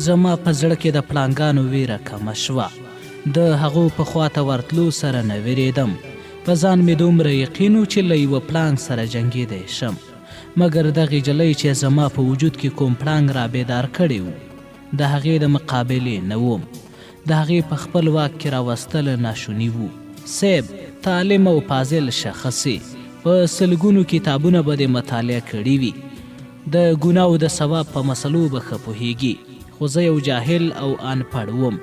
زما په زړه کې د پړانګانو ویره کمه شوه. د هغو په خواته ورتلو سره نه ویرېدم. په ځان مې دومره یقین و چې له یوه پړانګ سره جنګېدی شم. مګر دغې جلۍ چې زما په وجود کې کوم پړانګ را بیدار کړی و د هغې د مقابلې نه وم. د هغې په خپل واک کې راوستل ناشوني وو. صیب، تعلیم او فاضل شخصې په سلګونو کتابونه به دې مطالعه کړي وي. د ګناه او د ثواب په مسلو به ښه پوهېږي. خو زه یو جاهل او انپړ وم.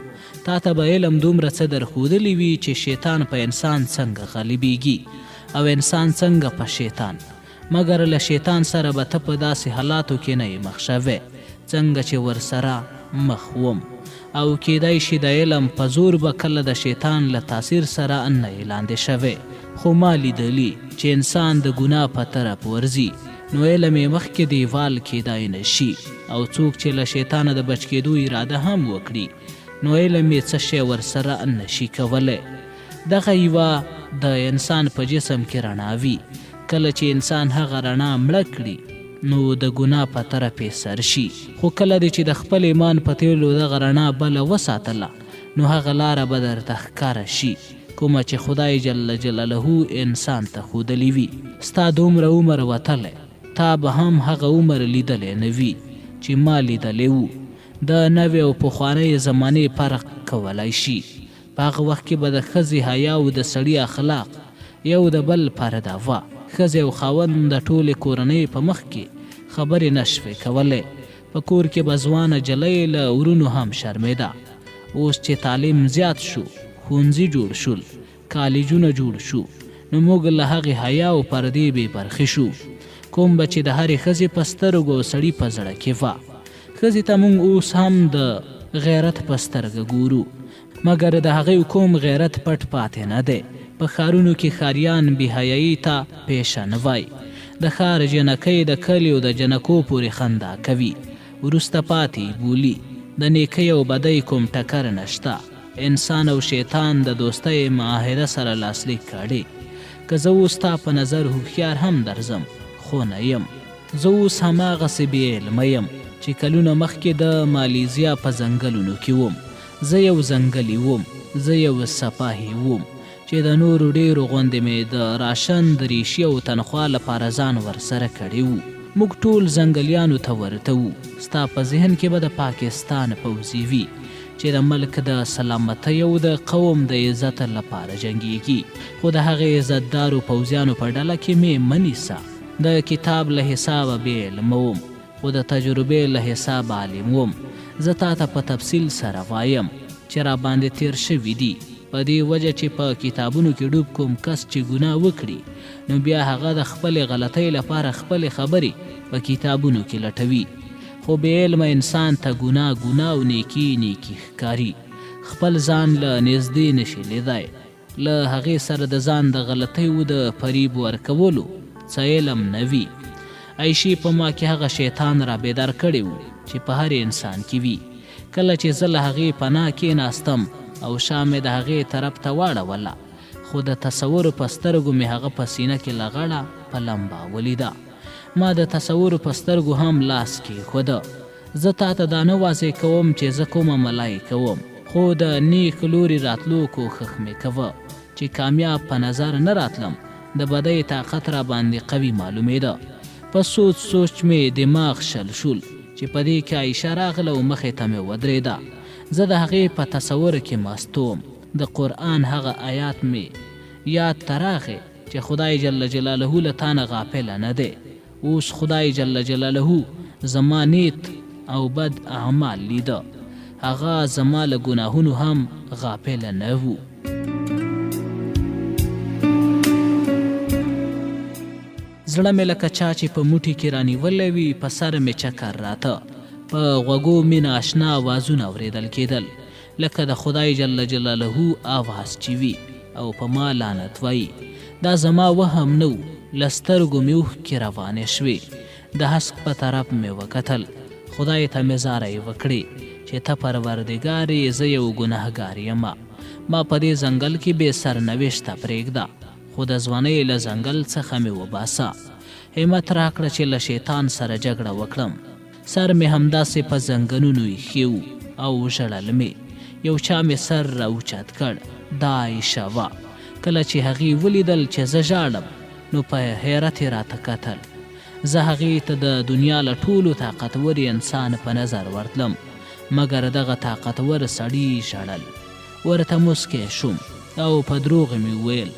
تا ته به علم دومره څه درښودلی وي چې شیطان په انسان څنګه غالبېږي او انسان څنګه په شیطان. مګر له شیطان سره به ته په داسې حالاتو کې نه یې مخ شوی څنګه چې ورسره مخ وم. او کیدای شي د علم په زور به کله د شیطان له تاثیر سره نه یې لاندې شوی. خو ما لیدلي چې انسان د ګناه په طرف ورځي نو علم یې مخکې دیوال کیدای نه شي. او څوک چې له شیطانه د بچ کېدو اراده هم وکړي نو علم یې څه شی ورسره نه شي کولی. دغه یوه د انسان په جسم کې رڼا وي. کله چې انسان هغه رڼا مړه کړي نو د ګناه په طرف یې سر شي. خو کله دی چې د خپل ایمان په تیلو دغه رڼا بله وساتله نو هغه لاره به درته ښکاره شي کومه چې خدای جل جلاله انسان ته ښودلې وي. ستا دومره عمر وتلی تا به هم هغه عمر لیدلی نه وي چې ما لیدلی و. د نوې او پخوانۍ زمانې فرق کولی شي. په هغه وخت کې به د ښځې حیا او د سړي اخلاق یو د بل پرده وه. ښځې او خاوند د ټولې کورنۍ په مخ کې خبرې نه شوې کولی. په کور کې به ځوانه جلۍ له ورونو هم شرمېده. اوس چې تعلیم زیات شو، ښوونځي جوړ شول، کالجونه جوړ شو، نو موږ له هغې حیا او پردې بې برخې شو کوم به چې د هرې ښځې په سترګو او سړي په زړه کې وه. ښځې ته موږ اوس هم د غیرت په سترګه ګورو مګر د هغې کوم غیرت پټ پاتې نه دی. په ښارونو کې ښاریان بېحیایي ته پیشه نه وای. د ښار جنکۍ د کلیو د جنکو پورې خندا کوي. وروسته پاتې بولي. د نیکۍ او بدۍ کوم ټکر نشته. انسان او شیطان د دوستۍ معاهده سره لاسلیک کړي. که زه اوس ستا په نظر هوښیار هم درځم خو نه یم. زه اوس هماغسې بې علمه یم چې کلونه مخکې د مالیزیا په ځنګلونو کې وم. زه یو ځنګلي وم. زه یو سپاهي وم چې د نورو ډېرو غوندې مې د راشن د ریشي او تنخوا لپاره ځان ورسره کړی و. موږ ټول ځنګلیانو ته ورته وو. ستا په ذهن کې به د پاکستان پوځي وي چې د ملک د سلامتۍ او د قوم د عزت لپاره جنګیږي. خو د هغې عزتدارو پوځیانو په ډله کې مې مه نیسه. د کتاب له حسابه بې علمه وم خو د تجربې له حسابه عالم وم. زه تا ته په تفصیل سره وایم چې را باندې تیر شوي دي. په دې وجه چې په کتابونو کې ډوب کوم کس چې ګناه وکړي نو بیا هغه د خپلې غلطۍ لپاره خپلې خبرې په کتابونو کې لټوي. خو بې علمه انسان ته ګناه او نیکي ښکاري. خپل ځان له نږدې نشي لیدای. له هغې سره د ځان د غلطیو د فریب ورکولو څه علم نه وي. عیشي په ما کې هغه شیطان را بیدار کړی و چې په هر انسان کې وي. کله چې زه له هغې پناه کېناستم او شا مې د هغې طرف ته واړوله خو د تصور په سترګو مې هغه په سینه کې لغړه په لمبه ولیده. ما د تصور په سترګو هم لاس کېښوده. زه تا ته دا نه واضح کوم چې زه کومه ملایې کوم خو د نیک لوري راتلو کوښښ مې کوه چې کامیاب په نظر نه راتلم. د بدۍ طاقت را باندې قوي معلومېده. په سوچ مې دماغ شل شول چې په دې کې عایشه راغله او مخې ته مې ودرېده. زه د هغې په تصور کې مست وم. د قرآن هغه آیات مې یاد ته راغی چې خدای جل جلاله له تا نه غافله نه دی. اوس خدای جل جلاله زما نیت او بد اعمال لیده. هغه زما له ګناهونو هم غافله نه و. زړه مې لکه چا چې په موټي کې رانیولی وي. په سر مې چکر راته. په غوږو مې نااشنا آوازونه اورېدل کېدل لکه د خدای جل جلاله آواز چې وي او په ما لعنت وایي. دا زما وهم نه و. له سترګو مې اوښکې روانې شوې. د هسک په طرف مې وکتل. خدای ته مې زارۍ وکړې چې ته پروردګار یې زه یو ګنهګار یمه. ما په دې ځنګل کې بې سرنوشته پرېږده خو د ځوانۍ له ځنګل څخه مې وباسه. همت راکړه چې له شیطان سره جګړه وکړم. سر مې همداسې په زنګنونو ایښی و او ژړل مې. یو چا مې سر راوچت کړ، دا عایشه وه. کله چې هغې ولیدل چې زه ژاړم نو په حیرت یې راته کتل. زه هغې ته د دنیا له ټولو طاقتور انسان په نظر ورتلم، مګر دغه طاقتور سړي ژړل. ورته مسکی شوم او په دروغ مې وویل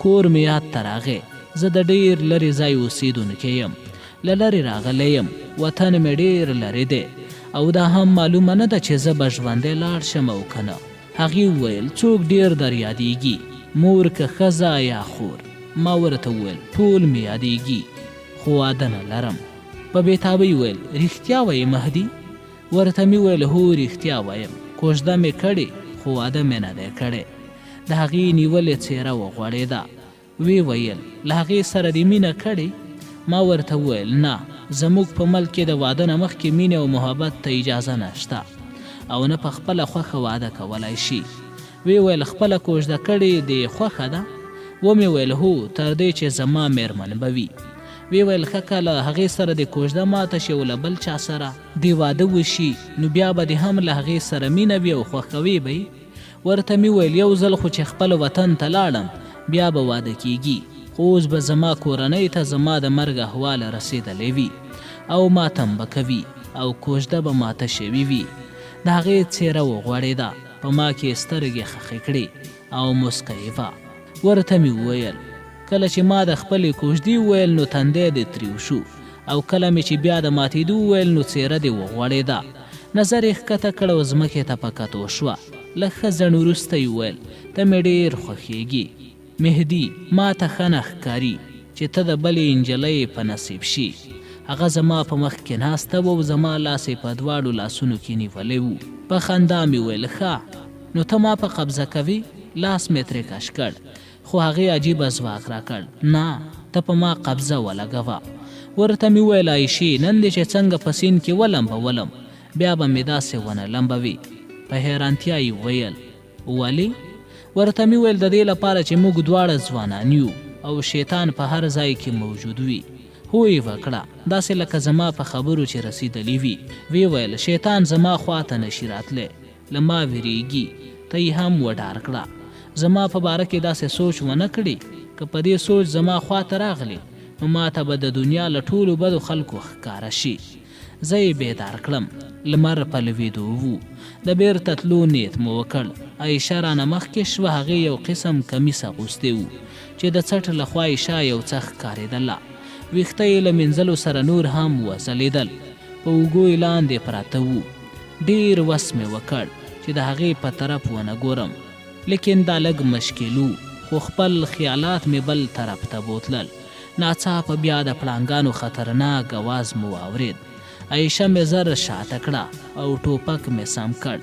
کور مې یاد ته راغی. زه د ډېر لرې ځای اوسېدونکی یم، له لرې راغلی یم، وطن مې ډېر لرې دی او دا هم معلومه نه ده چې زه به ژوندی لاړ شم او که نه. هغې وویل څوک ډېر در یادېږي، مور که ښځه یا خور؟ ما ورته وویل ټول مې یادېږي خو واده نه لرم. په بېتابۍ وویل رښتیا وایې مهدي؟ ورته مې وویل هو رښتیا وایم، کوژده مې کړې خو واده مې نه دی کړی. د هغې نیولې څېره وغوړېده. وی ویل له هغې سره دې مینه کړې؟ ما ورته وویل نه، زموږ په ملک کې د واده نه مخکې مینې او محبت ته اجازه نشته او نه په خپله خوښه واده کولی شي. وی ویل خپله کوژده کړې دې خوښه ده؟ ومې ویل هو، تر دې چې زما میرمن به وي. وی ویل ښه که له هغې سره دې کوژده ماته شي او له بل چا سره دې واده وشي نو بیا به دې هم له هغې سره مینه وي او خوښوي به یې. ورته مې ویل یو ځل خو چې خپل وطن ته لاړم بیا به واده کیږي، خو اوس به زما کورنۍ ته زما د مرګ احوال رسېدلی وي او ماتم به کوي او کوژده به ماته شوي وي. د هغې څېره وغوړېده، په ما کې سترګې خښې کړې او مسکی وه. ورته مې وویل کله چې ما د خپلې کوژدې وویل نو تندی دې تریو شو او کله مې چې بیا د ماتېدو وویل نو څېره دې وغوړېده. نظر یې ښکته کړ او ځمکې ته په کتو شوه. لږ ښه ځڼ وروسته یې وویل ته مې ډېر خوښېږي مهدي، ما ته ښه نه ښکاري چې ته د بلې نجلۍ په نصیب شي. هغه زما په مخ کې ناسته وه او زما لاس یې په دواړو لاسونو کې نیولی و. په خندا مې ویل ښه نو ته ما په قبضه کوي؟ لاس مې ترې کش کړ خو هغې عجیبه ځواک راکړ. نه، ته په ما قبضه ولګوه. ورته مې ویل عایشې نن دې چې څنګه په سیند کې ولمبولم بیا به مې داسې ونه لمبوي. په حیرانتیا یې ویل ولې؟ ورته مې ویل د دې لپاره چې موږ دواړه ځوانان یو او شیطان په هر ځای کې موجود وي. هو یې وکړه داسې لکه زما په خبرو چې رسېدلی وي. وی ویل شیطان زما خواته نشي راتلی، له ما ویریږي. ته یې هم وډار کړه. زما په باره کې داسې سوچ ونه کړي که په دې سوچ زما خواته راغلی نو ما ته به د دنیا له ټولو بدو خلکو ښکاره شي. زه یې بیدار کړم. لمر په لوېدو و. د بیرته تلو نیت مو وکړ. عایشه رانه مخکې شوه. هغې یو قسم کمیس اغوستی و چې د څټ له خوا یې شا یو څه ښکارېدله. ویښته یې له مینځلو سره نور هم وځلېدل. په اوږو یې لاندې پراته وو. ډېر وس مې وکړ چې د هغې په طرف ونه ګورم، لیکن دا لږ مشکل و خو خپل خیالات مې بل طرف ته بوتلل. ناڅاپه بیا د پړانګانو خطرناک اواز مو واورېد. عایشه مې زر شاته کړه او ټوپک مې سم کړ.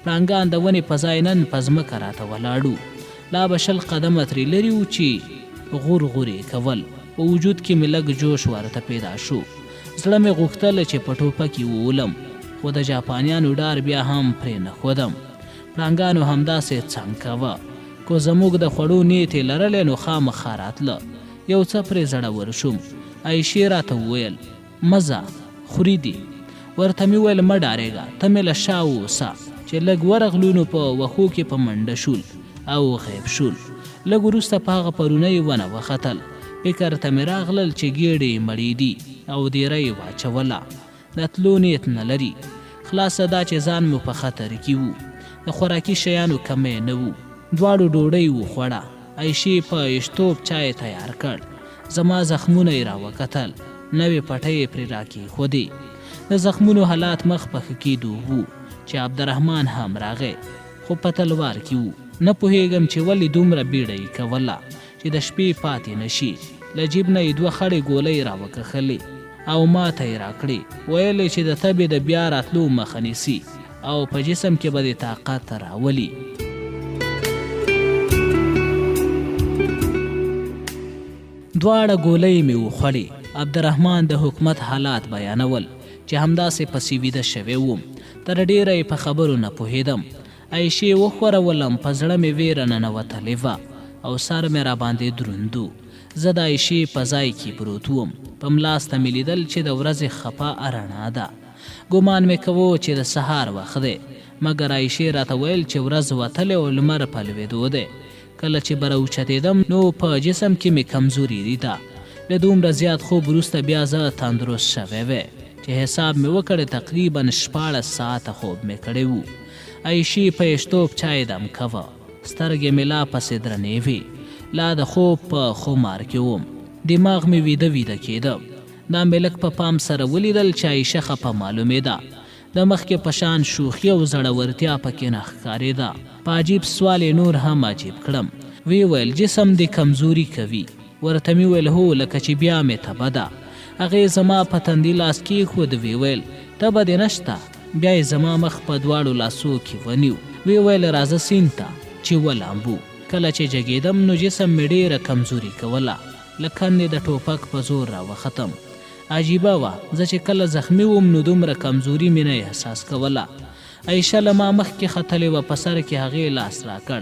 پړانګان د ونې په ځای نن په ځمکه راته ولاړو. لا به 20 قدمه ترې لرې و چې غور غورې کول. په وجود کې مې لږ جوش ورته پیدا شو. زړه مې غوښتل چې په ټوپک یې وولم خو د جاپانیانو ډار بیا هم پرې نه ښودم. پړانګانو همداسې څنګ کوه. کو زموږ د خوړو نیت یې لرلی نو خامخا راتله. یو څه پرې زړور شوم. عایشې راته وویل مزه خوري دي. ورته مې ویل مه ډارېږه، ته مې له شا واوسه. چې لږ ورغلو نو په وښو کې په منډه شول او غیب شول. لږ وروسته په هغه پرونۍ ونه وختل. فکر ته مې راغلل چې ګېډې یې مړې دي او دیره یې واچوله. د تلو نیت نه لري. خلاصه دا چې ځان مو په خطر کې وو. د خوراکي شیانو کمی نه وو. دواړو ډوډۍ وخوړه. عایشې په اشتوب چای تیار کړ. زما زخمونه یې راوکتل. نوې پټۍ یې پرې راکېښودې. د زخمونو حالات مخ په ښه کېدو وو چې عبدالرحمن هم راغی خو په تلوار کې وو. نه پوهېږم چې ولې دومره بیړه یې کوله چې د شپې پاتې نه شي. له جیب نه یې 2 خړې ګولۍ راوکښلې او ما ته یې راکړې. ویل چې د تبې د بیا راتلو مخه نیسي او په جسم کې به د طاقت راولي. دواړه ګولۍ مې وخوړې. عبدالرحمن د حکومت حالات بیانول چې همداسې پسې ویده شوی وم. تر ډېره یې په خبرو نه پوهېدم. عایشې وښورولم. په زړه مې ویره ننوتلې وه او سر مې راباندې دروند و. زه د عایشې په ځای کې پروت وم. په ملاسته مې لیدل چې د ورځې خپه رڼا ده. ګمان مې کوو چې د سهار وخت دی، مګر عایشې راته ویل چې ورځ وتلې او لمر په لوېدو دی. کله چې به راوچتېدم نو په جسم کې مې کمزوري لیده. له دومره زیات خوب وروسته بیا زه تندرست شوی وی چې حساب مې وکړی تقریبا 14 ساعته خوب مې کړی و. عایشې په یشتوب چای دم کوه، سترګې مې لا پسې درنې وې. لا د خوب په خمار کې وم، دماغ مې ویده ویده کېده. دا مې لږ په پام سره ولیدل چې عایشه خفه معلومېده. د مخکې په شان شوخي او زړورتیا پکې نه ښکارېده. په عجیب سوال یې نور هم عجیب کړم. وی ویل جسم دې کمزوري کوي. ورته مې ویل هو، لکه چې بیا مې تبه ده. هغې زما په تندي لاس کېښود. وی ویل تبه دې نشته. بیا یې زما مخ په دواړو لاسو کې ونیو. وی ویل راځه سیند ته چې ولامبو. کله چې جګېدم نو جسم مې ډېره کمزوري کوله، له کندې د ټوپک په زور راوختم. عجیبه وه، زه چې کله زخمی وم نو دومره کمزوري مې نه احساس کوله. عایشه له ما مخکې ختلې وه، په سر کې هغې لاس راکړ.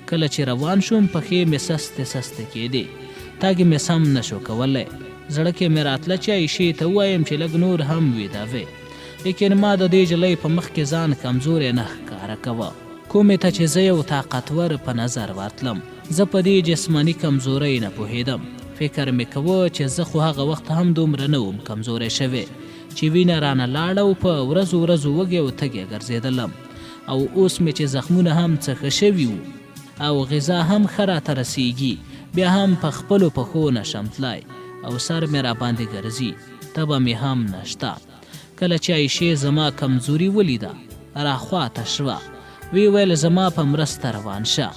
کله چې روان شوم پښې مې سستې سستې کېدې، تګ مې سم نه شو کولی. زړه کې مې راتله چې عایشې ته ووایم چې لږ نور هم ویده وې، لیکن ما د دې جلۍ په مخ کې ځان کمزوری نه ښکاره کوه. کومې ته چې زه یو طاقتور په نظر ورتلم. زه په دې جسماني کمزورۍ نه پوهېدم. فکر مې کوه چې زه خو هغه وخت هم دومره نه وم کمزوری شوی چې وینه رانه لاړه او په ورځو ورځو وږی او تږی ګرځېدلم. او اوس مې چې زخمونه هم څه ښه شوي وو او غذا هم ښه راته رسېږي، بیا هم په خپلو پښو نشم تلای او سر مې راباندې ګرځي، تبه مې هم نشته. کله چې عایشې زما کمزوري ولیده راخواته شوه. وی ویل زما په مرسته روان شه.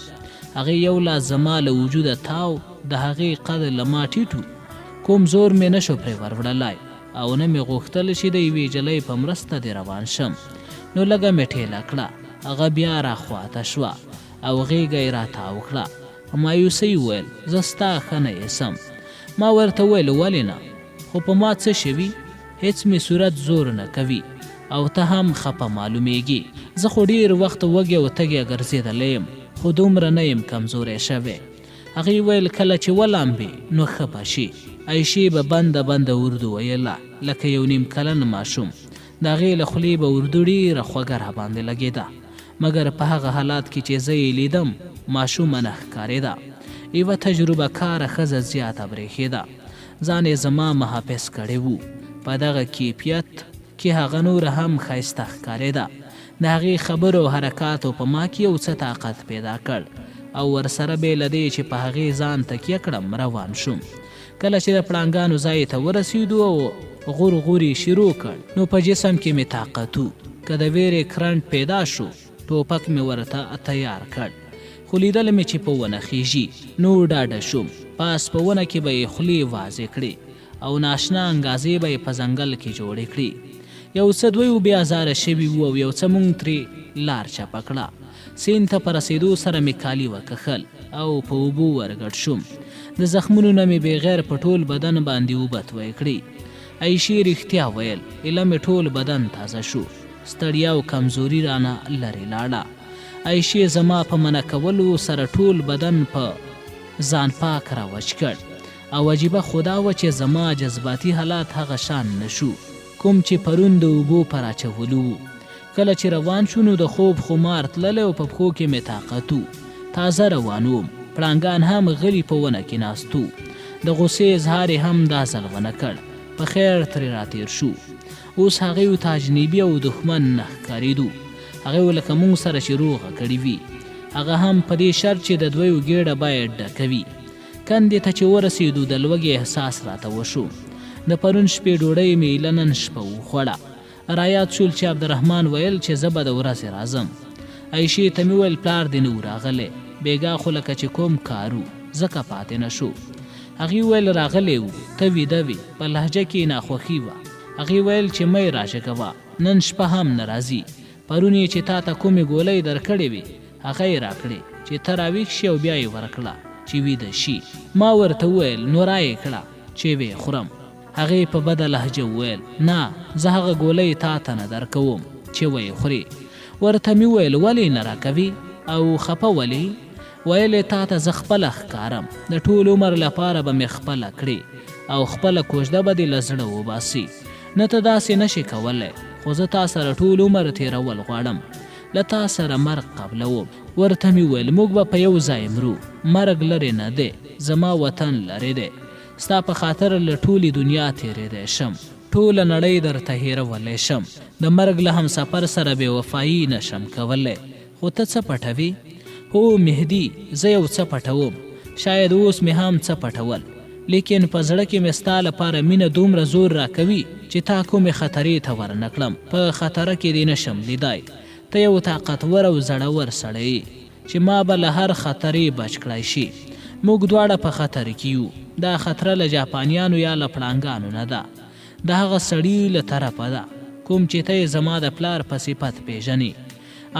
هغې یو لاس زما له وجوده تاو، د هغې قد له ما ټیټو. کوم زور مې نشو پرې وروړلی او نه مې غوښتل چې د یوې جلۍ په مرسته دې روان شم. نو لږه مې ټېله کړه. هغه بیا راخواته شوه او غېږه یې راتاو کړه. په مایوسۍ وویل زه ستا ښه نه ایسم. ما ورته وویل ولې نه، خو په ما څه شوي؟ هېڅ مې صورت زور نه کوي او ته هم خفه معلومیږي. زه خو ډېر وخت وږی او تږی ګرځېدلی یم، خو دومره نه یم کمزوری شوی. هغې ویل کله چې ولامبې نو ښه به شي. عایشې به بنده بنده اردو ویله لکه یو نیم کلن ماشوم. د هغې له خولې به اردو ډېره خوږه راباندې لګېده، مګر په هغه حالات کې چې زه یې لیدم ماشومه نه ښکارېده. یوه تجربه کاره ښځه زیاته برېښېده. ځان یې زما محافظ کړی و. په دغه کیفیت کې هغه نوره هم ښایسته ښکارېده. د هغې خبرو او حرکاتو په ما کې یو څه طاقت پیدا کړ او ورسره بې له دې چې په هغې ځان تکیه کړم روان شوم. کله چې د پړانګانو ځای ته ورسېدو او غور غوري شروع کړ نو په جسم کې مې طاقت و. که د ویرې کرنټ پیدا شو ټوپک مې ورته تیار کړ، خو لیدل مې چې په ونه خیژي نو ډاډه شوم. پاس په ونه کې به یې خولې وازې کړې او ناشنا انګازې به یې په ځنګل کې جوړې کړې. یو څه دوی بیا ازاره شوي وو او یو څه مونږ ترې لار چپه کړه. سیند ته په رسېدو سره مې کالي وکښل او په اوبو ورګډ شوم. د زخمونو نه مې بغیر په ټول بدن باندې اوبه توی کړې. عایشې رښتیا ویل، ایله مې ټول بدن تازه شو، ستړیا او کمزوري رانه لرې لاړه. عایشې زما په منع کولو سره ټول بدن په ځان پاک راوچ کړ او عجیبه خو دا وه چې زما جذباتي حالات هغه شان نشو کوم چې پرون د اوبو پر اچولو وو. کله چې روان شو نو د خوب خمار تللی او په پښو کې مې طاقت و. تازه روان وم. پړانګان هم غلي په ونه کې ناست وو. د غوسې اظهار یې هم دا ځل ونه کړ. په خیر ترې راتېر شو. اوس هغې ته اجنبي او دښمن نه ښکارېدو. هغې لکه موږ سره چې روغه کړې وي. هغه هم په دې شرط چې د دویو ګېډه باید ډکوي. کندې ته چې ورسېدو د لوږې احساس راته وشو. د پرون شپې ډوډۍ مې ایله نن شپه وخوړه. رایاد شول چې عبدالرحمن ویل چې زه به د ورځې راځم. عایشې ته مې ویل پلار دې نه و راغلی، بېګا خو لکه چې کوم کار و ځکه پاتې نه شو. هغې ویل راغلی و، ته ویده وې. په لهجه کې ناخوښي وه. هغې ویل چې مه یې راژږوه، نن شپه هم نه راځي. پرون یې چې تا ته کومې ګولۍ درکړې وې هغه یې راکړې چې ته راویښ شي او بیا یې ورکړه چې ویده شي. ما ورته وویل نو را یې کړه چې ویې خورم. هغې په بده لهجه وویل نه، زه هغه ګولۍ تا ته نه درکوم چې ویې خورې. ورته مې وویل ولې نه راکوي او خفه ولې؟ ویل یې تا ته زه خپله ښکارم، د ټول عمر لپاره به مې خپله کړې او خپله کوژده به دې له زړه وباسي. نه ته داسې نشي کولی، خو زه تا سره ټول عمر تېرول غواړم. له تا سره مرګ قبلوم. ورته مې وویل موږ به په یو ځای مرو، مرګ لرې نه دی، زما وطن لرې دی. ستا په خاطر له ټولې دنیا تېرېدی شم، ټوله نړۍ درته هېرولی شم. د مرګ له همسفر سره بې وفایي نشم کولی. خو ته څه پټوې؟ هو مهدي، زه یو څه پټوم. شاید اوس مې هم څه پټول، لیکن په زړه کې مې ستا لپاره مینه دومره زور راکوي چې تا کومې خطرې ته ورنه کړم. په خطره کې دې نشم لیدای. ته یو طاقتور او زړور سړی چې ما به له هر خطرې بچ کړی شي. موږ دواړه په خطر کې یو. دا خطره له جاپانیانو یا له پړانګانو نه ده، د هغه سړي له طرفه ده کوم چې ته یې زما د پلار په صفت پیژنې.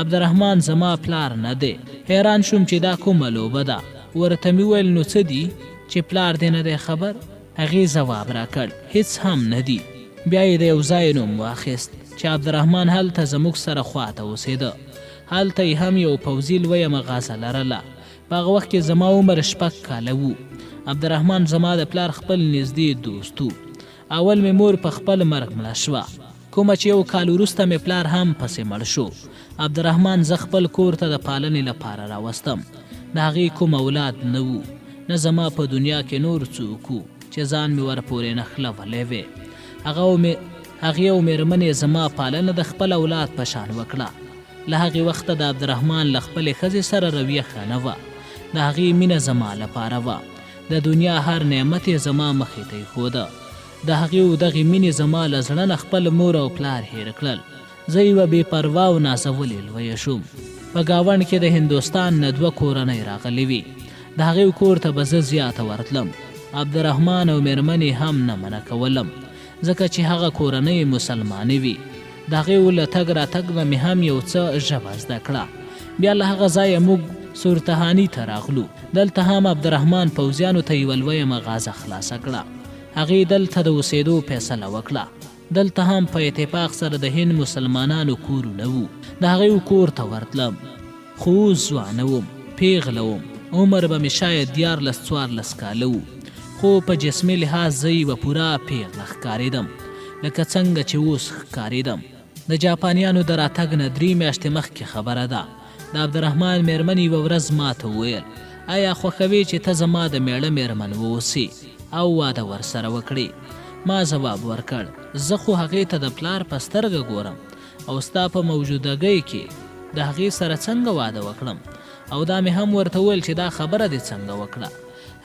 عبدالرحمن زما پلار نه دی. حیران شوم چې دا کومه لوبه ده. ورته مې وویل نو څه دي چې پلار دې نه دی خبر؟ هغې ځواب راکړ هیڅ هم نه دي. بیا یې د یو ځای نوم واخیست چې عبدالرحمن هلته زموږ سره خواته اوسېده. هلته یې هم یو پوځي لویه مغازه لرله. په هغه وخت کې زما عمر 6 کاله و. عبدالرحمن زما د پلار خپل نږدې دوست و. اول مې مور په خپل مرګ مړه شوه، کومه چې یو کال وروسته مې پلار هم پسې مړ شو. عبدالرحمن زه خپل کور ته د پالنې لپاره راوستم. د هغې کوم اولاد نه و، نه زما په دنیا کې نور څوک و چې ځان مې ورپورې نښلولی وی. هغې او مېرمنې زما پالنه د خپل اولاد په شان وکړه. له هغې وخته د عبدالرحمن له خپلې ښځې سره رویه ښه نه وه. د هغې مینه زما لپاره وه. د دنیا هر نعمت یې زما مخې ته ایښوده. د هغې او دغې مینې زما له زړه نه خپل مور او پلار هېر کړل. زه یوه بې پروا او نازولې لویه شوم. په ګاونډ کې د هندوستان نه 2 کورنۍ راغلې وې. د هغې کور ته به زه زیاته ورتلم. عبدالرحمن او مېرمنې هم نه منع کولم ځکه چې هغه کورنۍ مسلمانې وي. د هغې له تګ راتګ نه مې هم یو څه ژبه زده کړه. بیا له هغه ځایه موږ سورتهاني ته راغلو. دلته هم عبدالرحمن پوځیانو ته یوه لویه مغازه خلاصه کړه. هغې دلته د اوسېدو فیصله وکړه. دلته هم په اتفاق سره د هند مسلمانانو کورونه وو. د هغې کور ته ورتلم، خو اوس ځوانه وم، پیغله وم. عمر به مې شاید 14 کاله و، خو په جسمي لحاظ زه یوه پوره پیغله ښکارېدم، لکه څنګه چې اوس ښکارېدم. د جاپانیانو د راتګ نه 3 میاشتې مخکې خبره ده. د عبدالرحمن مېرمن یوه ورځ ما ته وویل آیا خوښوې چې ته زما د میړه مېرمن واوسې او واده ورسره وکړې؟ ما ځواب ورکړ زه خو هغې ته د پلار په سترګه ګورم او ستا په موجودګۍ کې د هغې سره څنګه واده وکړم؟ او دا مې هم ورته وویل چې دا خبره دې څنګه وکړه؟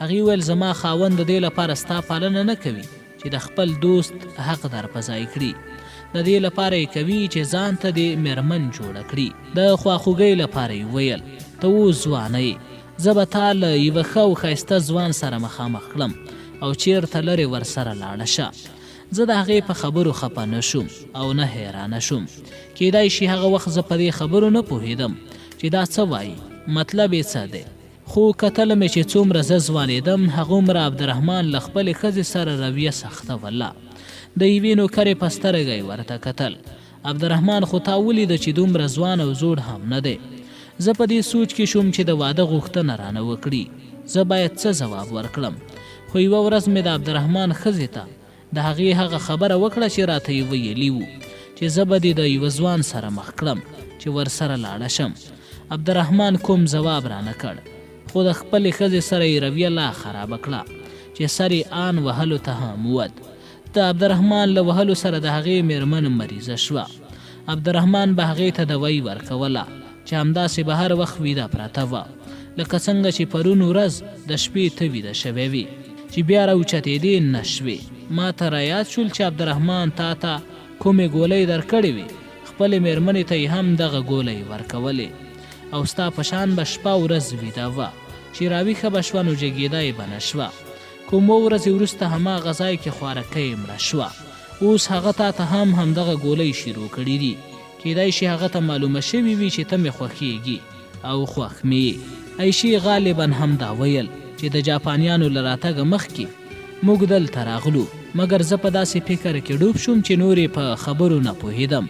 هغې وویل زما خاوند د دې لپاره ستا پالنه نه کوي چې د خپل دوست حق در په ځای کړي. د دې لپاره یې کوي چې ځان ته دې مېرمن جوړه کړي. د خواخوږۍ لپاره یې وویل ته اوس ځوانه یې، زه به تا له یوه ښه او ښایسته ځوان سره مخامخ کړم او چیرته لرې ورسره لاړه شه. زه د هغې په خبرو خفه نه شوم او نه حیرانه شوم. کیدای شي هغه وخت زه په دې خبرو نه پوهېدم چې دا څه وایي، مطلب یې څه دی. خو کتله مې چې څومره زه ځوانېدم هغومره عبدالرحمن له خپلې ښځې سره رویه سخته وله. د یوې نوکرې په سترګه یې ورته کتل. عبدالرحمن خو تا ولیده چې دومره ځوان او زوړ هم نه دی. زه په دې سوچ کې شوم چې د واده غوښتنه رانه وکړي. زه باید څه ځواب ورکړم؟ خو یوه ورځ مې د عبدالرحمن ښځې ته د هغې هغه خبره وکړه چې راته یې ویلي وو چې زه به دې د یوه ځوان سره مخ کړم چې ورسره لاړه شم. عبدالرحمن کوم ځواب رانه کړ، خو د خپلې ښځې سره یې رویه لا خرابه کړه چې سر یې آن وهلو ته هم ووت. د عبدالرحمن له وهلو سره د هغې مېرمن مریضه شوه. عبدالرحمن به هغې ته دوایي ورکوله چې همداسې به هر وخت ویده پرته وه، لکه څنګه چې پرون ورځ د شپې ته ویده شوی وي چې بیا راوچتېدې نه شوې. ما ته رایاد شول چې عبدالرحمن تا ته کومې ګولۍ درکړې وې، خپلې مېرمنې ته یې هم دغه ګولۍ ورکولې او ستا په شان به شپه ورځ ویده وه چې راویښه به شوه نو جګېده یې به نه شوه. کومه ورځې وروسته هماغه ځای کې خوارکۍ مړه شوه. اوس هغه تا ته هم همدغه ګولۍ شروع کړي دي. کیدای شي هغه ته معلومه شوي وي چې ته مې خوښېږي او خوښ مې یې. عیشې غالبا هم دا ویل چې د جاپانیانو له راتګه مخکې موږ دلته راغلو، مګر زه په داسې فکر کې ډوب شوم چې نورې په خبرو نه پوهېدم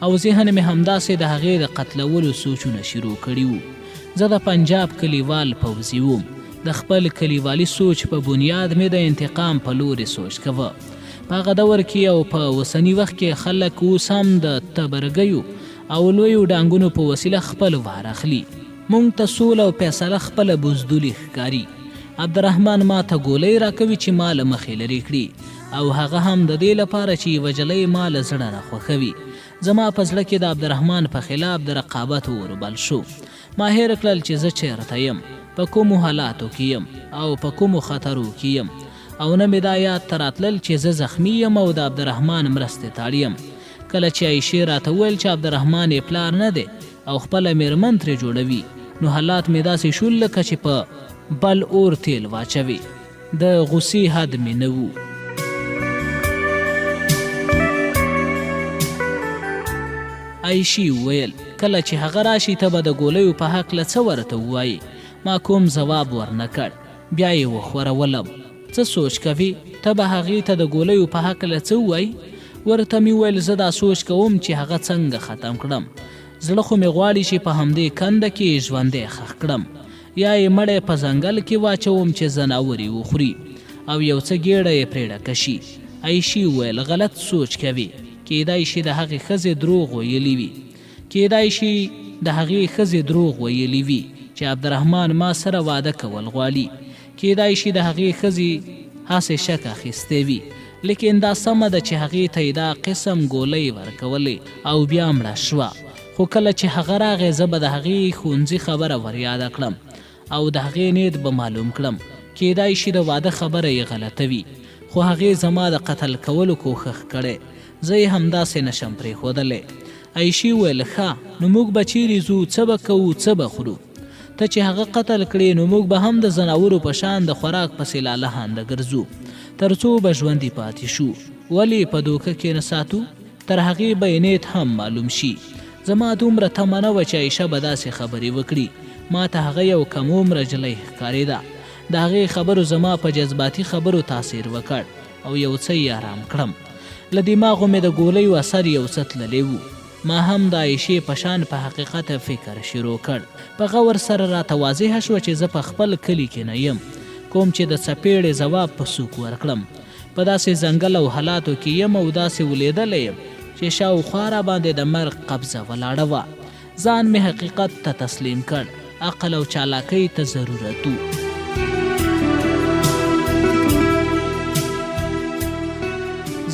او ذهن مې همداسې د هغې د قتلولو سوچونه شروع کړي وو. زه د پنجاب کلیوال پوځي وم. د خپل کلیوالي سوچ په بنیاد مې د انتقام په لورې سوچ کوه. په هغه دور کې او په اوسني وخت کې خلک اوس هم د تبرګیو او لویو ډانګونو په وسیله خپل وار اخلي. موږ ته سوله او فیصله خپله بزدلي ښکاري. عبدالرحمن ما ته ګولۍ راکوي چې ما له مخې لرې کړي او هغه هم د دې لپاره چې یوه جلۍ ما له زړه نه خوښوي. زما په زړه کې د عبدالرحمن په خلاف د رقابت وربل شو. ما هېر کړل چې زه چېرته یم، په کومو حالاتو کې یم او په کومو خطرو کې یم، او نه مې دا یاد ته راتلل چې زه زخمی یم او د عبدالرحمن مرستې ته اړ یم. کله چې عایشې راته وویل چې عبدالرحمن یې پلار نه دی او خپله میرمن ترې جوړوي، نو حالات مې داسې شول لکه چې په بل اور تیل واچوي. د غصې حد مې نه و. عایشې وویل کله چې هغه راشي ته به د ګولیو په هکله څه ورته ووایي. ما کوم ځواب ورنه کړ. بیا یې وښورولم. څه سوچ کوي؟ ته به هغې ته د ګولیو په هکله څه ووایي؟ ورته مې وویل زه دا سوچ کوم چې هغه څنګه ختم کړم. زړه خو مې غواړي چې په همدې کنده کې ژوندی ښخ کړم، یا یې مړی په ځنګل کې واچوم چې ځناور یې وخوري او یو څه ګېډه یې پرې ډکه شي. عایشې وویل غلط سوچ کوي. کیدای شي د هغې ښځې دروغ ویلي وي. کیدای شي د هغې ښځې دروغ ویلي وي چې عبدالرحمن ما سره واده کول غواړي. کیدای شي د هغې ښځې هسې شک اخیستی وي، لیکن دا سمه ده چې هغې ته یې دا قسم ګولۍ ورکولې او بیا مړه شوه. خو کله چې هغه راغی زه به د هغې ښوونځي خبره ور یاده کړم او د هغې نیت به معلوم کړم. کیدای شي د واده خبره یې غلطه وي، خو هغې زما د قتل کولو کوښښ کړی، زه یې همداسې نشم پرېښودلی. عایشې وویل ښه، نو موږ به چیرې ځو، څه به کوو، څه به خورو؟ ته چې هغه قتل کړې نو موږ به هم د ځناورو په شان د خوراک پسې لالهانده ګرځو تر څو به ژوندي پاتې شو. ولې په دوکه کې نه ساتو؟ تر هغې به یې نیت هم معلوم شي. زما دومره تمه نه وه چې عایشه به داسې خبرې وکړي. ما ته هغه یو کم عمره نجلۍ ښکارېده. د هغې خبرو زما په جذباتي خبرو تاثیر وکړ او یو څه یې آرام کړم. له دماغو مې د ګولیو اثر یو څه تللی و. ما هم د عایشې په شان په حقیقت فکر شروع کړ. په غور سره راته واضحه شوه چې زه په خپل کلي کې نه یم، کوم چې د څپېړې ځواب په سوک ورکړم. په داسې ځنګل او حالاتو کې یم او داسې ولیدلی یم چې شاوخوا را باندې د مرګ قبضه ولاړه وه. ځان مې حقیقت ته تسلیم کړ. عقل او چالاکۍ ته ضرورت و.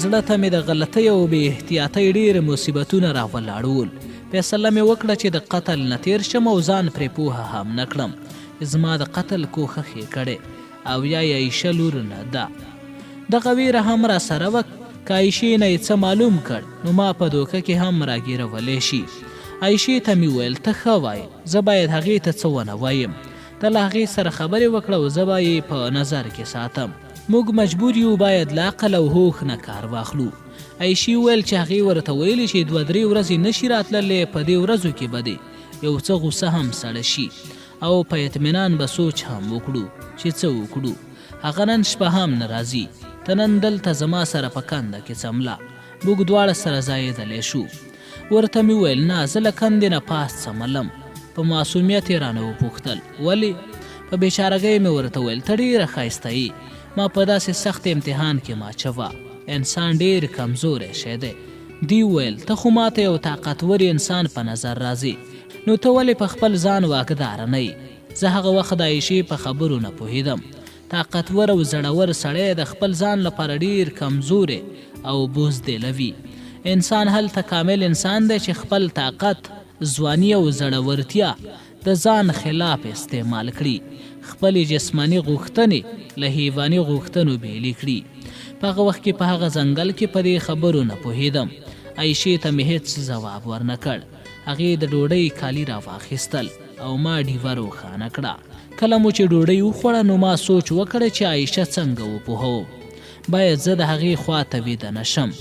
زړه ته مې د غلطۍ او بې احتیاطۍ ډېر مصیبتونه راولاړول. فیصله مې وکړه چې د قتل نه تېر شم او ځان پرې پوهه هم نه کړم چې زما د قتل کوښښ یې کړی او یا یې عایشه لور نه ده. دغه ویره هم را سره وه که عایشې نه یې څه معلوم کړ نو ما په دوکه کې هم راګیرولی شي. عایشې ته مې وویل ته ښه وایې، زه باید هغې ته څه ونه وایم. ته له هغې سره خبرې وکړه او زه به یې په نظر کې ساتم. موږ مجبور یو باید له عقل او هوښ نه کار واخلو. عایشې وویل چې هغې ورته ویلي چې 2-3 ورځې نشي راتللی، په دې ورځو کې به دې یو څه غوسه هم سړه شي او په اطمینان به سوچ هم وکړو چې څه وکړو. هغه نن شپه هم نه راځي. ته نن دلته زما سره په کنده کې څمله، موږ دواړه سره ځایېدلی شو. ورته مې وویل نه، زه له کندې نه پاس څملم. په معصومیت یې رانه وپوښتل ولې؟ په بېچارګۍ مې ورته وویل ته ډېره ښایسته یې، ما په داسې سخت امتحان کې ماچوه. انسان ډېر کمزوری شی دی. دی وویل ته خو ماته یو طاقتور انسان په نظر راځي، نو ته ولې په خپل ځان واکداره نه یې؟ زه هغه وخت د عایشې په خبرو نه پوهېدم. طاقتور او زړور سړی د خپل ځان لپاره ډېر کمزوری او بزدله وي. انسان هلته کامل انسان دی چې خپل طاقت، ځواني او زړورتیا د ځان خلاف استعمال کړي، خپلې جسماني غوښتنې له حیواني غوښتنو بېلې کړي. په هغه وخت کې په هغه ځنګل کې په دې خبرو نه پوهېدم. عایشې ته مې هېڅ ځواب ورنه کړ. هغې د ډوډۍ کالي راواخیستل او ما ډیوه روښانه کړه. کله مو چې ډوډۍ وخوړه نو ما سوچ وکړه چې عایشه څنګه وپوهوم. باید زه د هغې خوا ته ویده نه شم.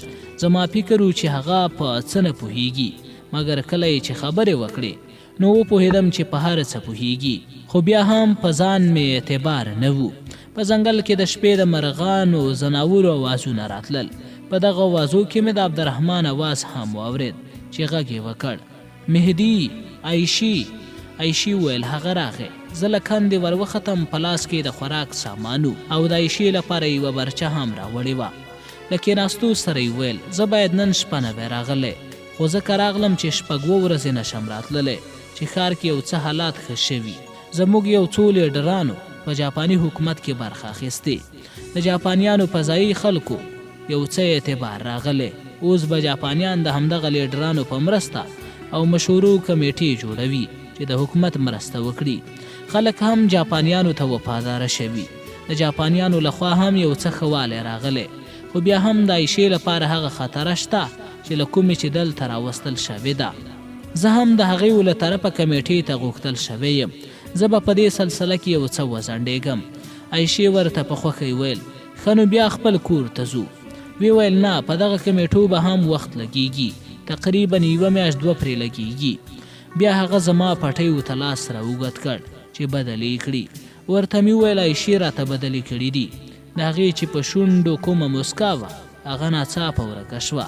زما فکر و چې هغه په څه نه پوهېږي، مګر کله یې چې خبرې وکړې نو وپوهېدم چې په هر څه پوهېږي. خو بیا هم په ځان مې اعتبار نه و. په ځنګل کې د شپې د مرغانو ځناورو اوازونه راتلل. په دغه اوازو کې مې د عبدالرحمن اواز هم واورېد چې غږ یې وکړ مهدي، عایشې. عایشې وویل هغه راغی. زه له کندې ور وختم. په لاس کې د خوراک سامانو او د عایشې لپاره یوه برچه هم راوړې وه. له کېناستو سره یې ویل زه باید نن شپه نه وی راغلی، خو ځکه راغلم چې شپږ ورځې نشم راتللی چې ښار کې یو څه حالات ښه شوي. زموږ یو څو لیډرانو په جاپاني حکومت کې برخه اخیستې. د جاپانیانو په ځایي خلکو یو څه اعتبار راغلی. اوس به جاپانیان د همدغه لیډرانو په مرسته او مشورو کمیټې جوړوي چې د حکومت مرسته وکړي. خلک هم جاپانیانو ته وفاداره شوي. د جاپانیانو لخوا هم یو څه ښه والی راغلی، خو بیا هم د عایشې لپاره هغه خطره شته چې له کومې چې دلته راوستل شوې ده. زه هم د هغې له طرفه کمیټې ته غوښتل شوی یم. زه به په دې سلسله کې یو څه وځنډېږم. عایشې ورته په خوښۍ ویل ښه نو بیا خپل کور ته ځو. وی ویل نه، په دغه کمیټو به هم وخت لګیږي، تقریبا 1 میاشت 2 پرې لګیږي. بیا هغه زما پټیو ته لاس را اوږد کړ چې بدلې کړي. ورته مې وویل عایشې راته بدلې کړي دي. د هغې چې په شونډو کومه مسکا وه هغه ناڅاپه ورکه شوه.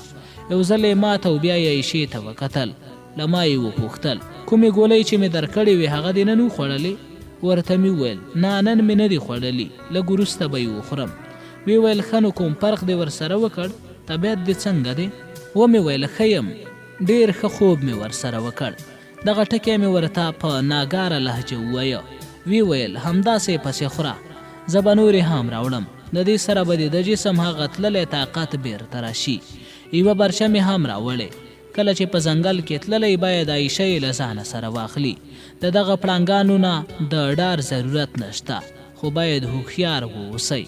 یو ځل یې ما ته او بیا یې عایشې ته وکتل. له ما یې وپوښتل کومې ګولۍ چې مې درکړې وې هغه دې نن وخوړلې؟ ورته مې وویل نه، نن مې نه دي خوړلي، لږ وروسته به یې وخورم. وی ویل ښه نو کوم فرق دې ورسره وکړ؟ طبیعت دې څنګه دی؟ ومې ویل ښه یم، ډېر ښه خوب مې ورسره وکړ. دغه ټکی مې ورته په ناګاره لهجه ووایه. وی ویل همداسې پسې خوره، زه به نورې هم راوړم. د دې سره به دې د جسم هغه تللی طاقت بیرته راشي. یوه برچه مې هم راوړې. کله چې په ځنګل کې تللی باید عایشه یې له ځانه سره واخلي. د دغه پړانګانو نه د ډار ضرورت نشته، خو باید هوښیار واوسئ.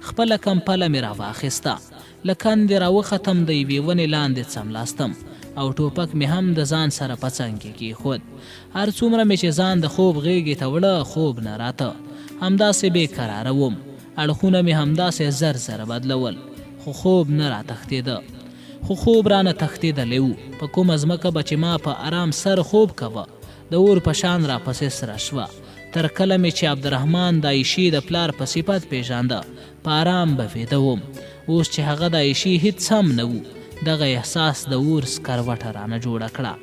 خپله کمپله مې راواخیسته، له کندې راوختم، د یوې ونې لاندې څملاستم او ټوپک مې هم د ځان سره په څنګ کې کېښود. هر څومره مې چې ځان د خوب غېږې ته وړه خوب نه راته، همداسې بې قراره وم. اړخونه مې همداسې زر زر بدلول، خو خوب نه راتښتېده. خو خوب رانه تښتېدلی و. په کومه ځمکه به چې ما په آرام سر خوب کوه د اور په شان راپسې سره شوه. تر کله مې چې عبدالرحمن د عایشې د پلار په صفت پیژانده په آرام به ویده وم. اوس چې هغه د عایشې هېڅ هم نه و، دغه احساس د اور سکروټه رانه جوړه کړه.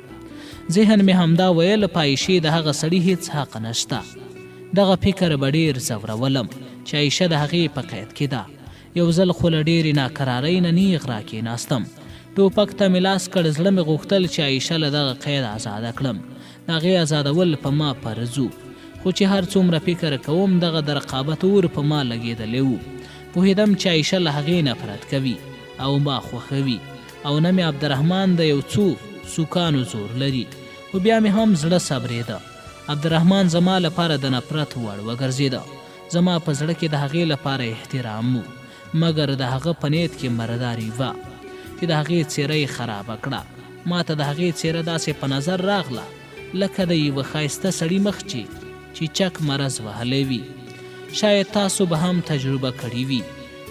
ذهن مې همدا ویل په عایشې د هغه سړي هېڅ حق نشته. دغه فکر به ډېر ځورولم چې عایشه د هغې په قید کې ده. یو ځل خو له ډېرې ناکرارۍ نه نیغ راکېناستم. ټوپک ته مې لاس کړ. زړه مې غوښتل چې عایشه له دغه قید آزاده کړم. د هغې آزادول په ما فرض و، خو چې هر څومره فکر کوم دغه د رقابت اور په ما لګېدلی و. پوهېدم چې عایشه له هغې نفرت کوي او ما خوښوي، او نه مې عبدالرحمن د یو څو سوکانو زور لري. خو بیا مې هم زړه صبرېده. عبدالرحمن زما لپاره د نفرت وړ وګرځېده. زما په زړه کې د هغې لپاره احترام و، مګر د هغه په نیت کې مرداري وه چې د هغې څېره یې خرابه کړه. ما ته د هغې څېره داسې په نظر راغله لکه د یوه ښایسته سړي مخ چې چیچک مرض وهلی وي. شاید تاسو به هم تجربه کړې وي.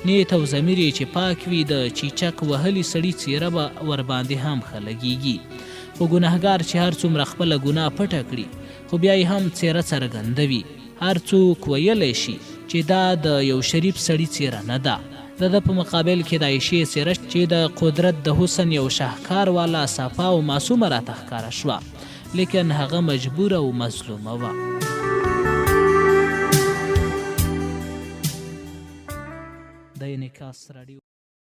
نیت او ضمیر یې چې پاک وي، د چیچک وهلي سړي څېره به ورباندې هم ښه لګېږي. خو ګناهګار چې هر څومره خپله ګناه پټه کړي، خو بیا یې هم څېره څرګندوي. هر څوک ویلی شي چې دا د یو شریف سړي څېره نه ده. د ده په مقابل کې د عایشې څېره چې د قدرت د حسن یو شاهکار والا صفا او معصومه راته ښکاره شوه، لیکن هغه مجبوره او مظلومه وه. د انعکاس راډیو